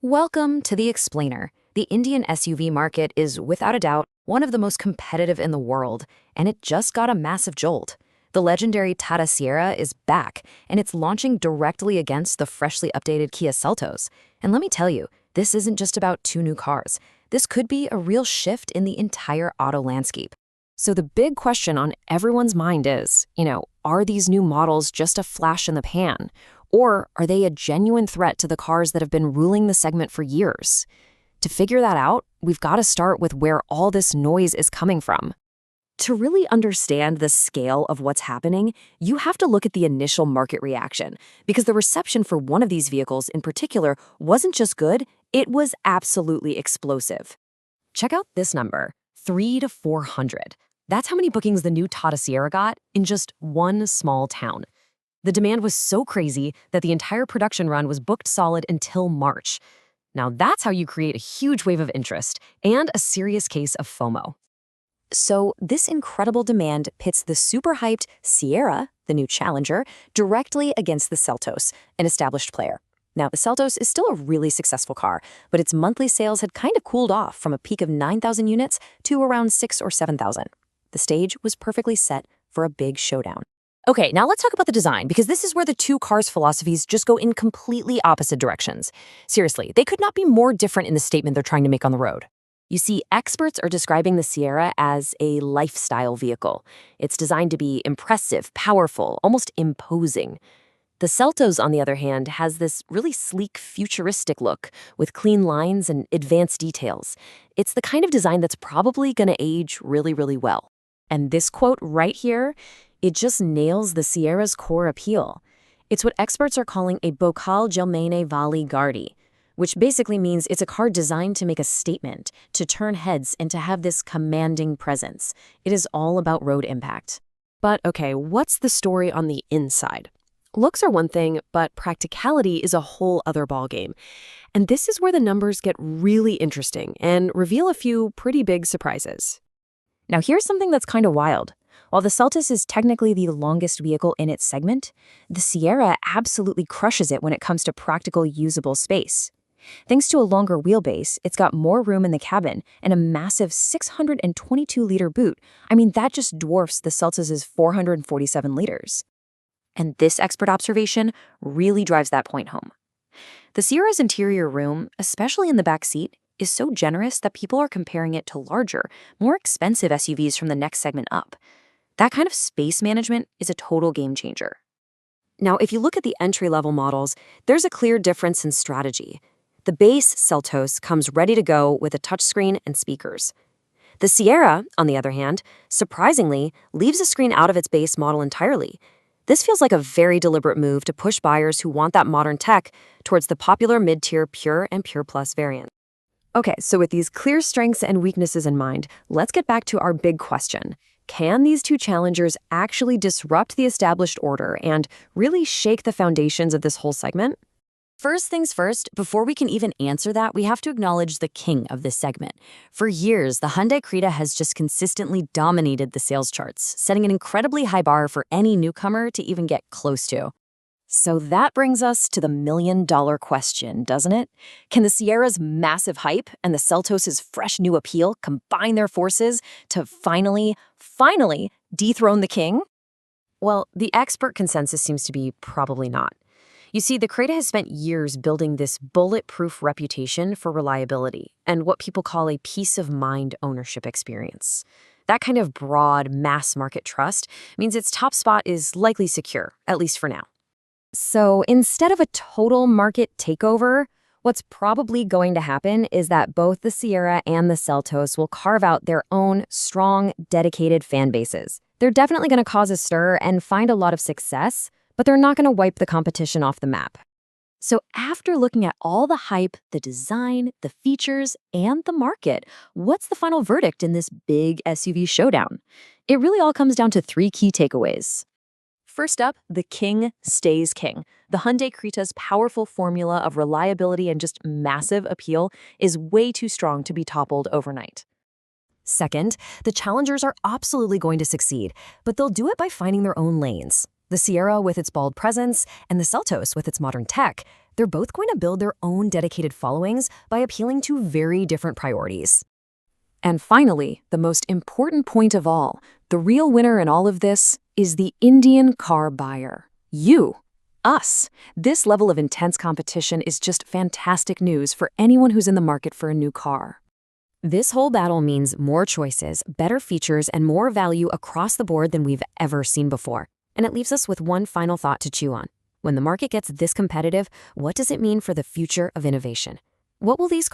Welcome to The Explainer. The Indian SUV market is, without a doubt, one of the most competitive in the world, and it just got a massive jolt. The legendary TATA Sierra is back, and it's launching directly against the freshly updated Kia Seltos. And let me tell you, this isn't just about two new cars. This could be a real shift in the entire auto landscape. So the big question on everyone's mind is, are these new models just a flash in the pan? Or are they a genuine threat to the cars that have been ruling the segment for years? To figure that out, we've got to start with where all this noise is coming from. To really understand the scale of what's happening, you have to look at the initial market reaction, because the reception for one of these vehicles in particular wasn't just good, it was absolutely explosive. Check out this number, 3 to 400. That's how many bookings the new TATA Sierra got in just one small town. The demand was so crazy that the entire production run was booked solid until March. Now that's how you create a huge wave of interest and a serious case of FOMO. So this incredible demand pits the super hyped Sierra, the new challenger, directly against the Seltos, an established player. Now, the Seltos is still a really successful car, but its monthly sales had kind of cooled off from a peak of 9,000 units to around 6,000 or 7,000. The stage was perfectly set for a big showdown. Okay, now let's talk about the design, because this is where the two cars' philosophies just go in completely opposite directions. Seriously, they could not be more different in the statement they're trying to make on the road. You see, experts are describing the Sierra as a lifestyle vehicle. It's designed to be impressive, powerful, almost imposing. The Seltos, on the other hand, has this really sleek, futuristic look with clean lines and advanced details. It's the kind of design that's probably going to age really, really well. And this quote right here, it just nails the Sierra's core appeal. It's what experts are calling a bocal gelmane vali gardi, which basically means it's a car designed to make a statement, to turn heads, and to have this commanding presence. It is all about road impact. But okay, what's the story on the inside? Looks are one thing, but practicality is a whole other ballgame. And this is where the numbers get really interesting and reveal a few pretty big surprises. Now here's something that's kind of wild. While the Seltos is technically the longest vehicle in its segment, the Sierra absolutely crushes it when it comes to practical usable space. Thanks to a longer wheelbase, it's got more room in the cabin and a massive 622-liter boot. I mean, that just dwarfs the Seltos' 447 liters. And this expert observation really drives that point home. The Sierra's interior room, especially in the back seat, is so generous that people are comparing it to larger, more expensive SUVs from the next segment up. That kind of space management is a total game changer. Now, if you look at the entry-level models, there's a clear difference in strategy. The base Seltos comes ready to go with a touchscreen and speakers. The Sierra, on the other hand, surprisingly, leaves a screen out of its base model entirely. This feels like a very deliberate move to push buyers who want that modern tech towards the popular mid-tier Pure and Pure Plus variants. Okay, so with these clear strengths and weaknesses in mind, let's get back to our big question. Can these two challengers actually disrupt the established order and really shake the foundations of this whole segment? First things first, before we can even answer that, we have to acknowledge the king of this segment. For years, the Hyundai Creta has just consistently dominated the sales charts, setting an incredibly high bar for any newcomer to even get close to. So that brings us to the million-dollar question, doesn't it? Can the Sierra's massive hype and the Seltos' fresh new appeal combine their forces to finally dethrone the king? Well, the expert consensus seems to be probably not. You see, the Creta has spent years building this bulletproof reputation for reliability and what people call a peace of mind ownership experience. That kind of broad, mass-market trust means its top spot is likely secure, at least for now. So instead of a total market takeover, what's probably going to happen is that both the Sierra and the Seltos will carve out their own strong, dedicated fan bases. They're definitely going to cause a stir and find a lot of success, but they're not going to wipe the competition off the map. So after looking at all the hype, the design, the features, and the market, what's the final verdict in this big SUV showdown? It really all comes down to three key takeaways. First up, the king stays king. The Hyundai Creta's powerful formula of reliability and just massive appeal is way too strong to be toppled overnight. Second, the challengers are absolutely going to succeed, but they'll do it by finding their own lanes. The Sierra with its bold presence and the Seltos with its modern tech, they're both going to build their own dedicated followings by appealing to very different priorities. And finally, the most important point of all, the real winner in all of this is the Indian car buyer. You, us. This level of intense competition is just fantastic news for anyone who's in the market for a new car. This whole battle means more choices, better features, and more value across the board than we've ever seen before. And it leaves us with one final thought to chew on. When the market gets this competitive, what does it mean for the future of innovation? What will these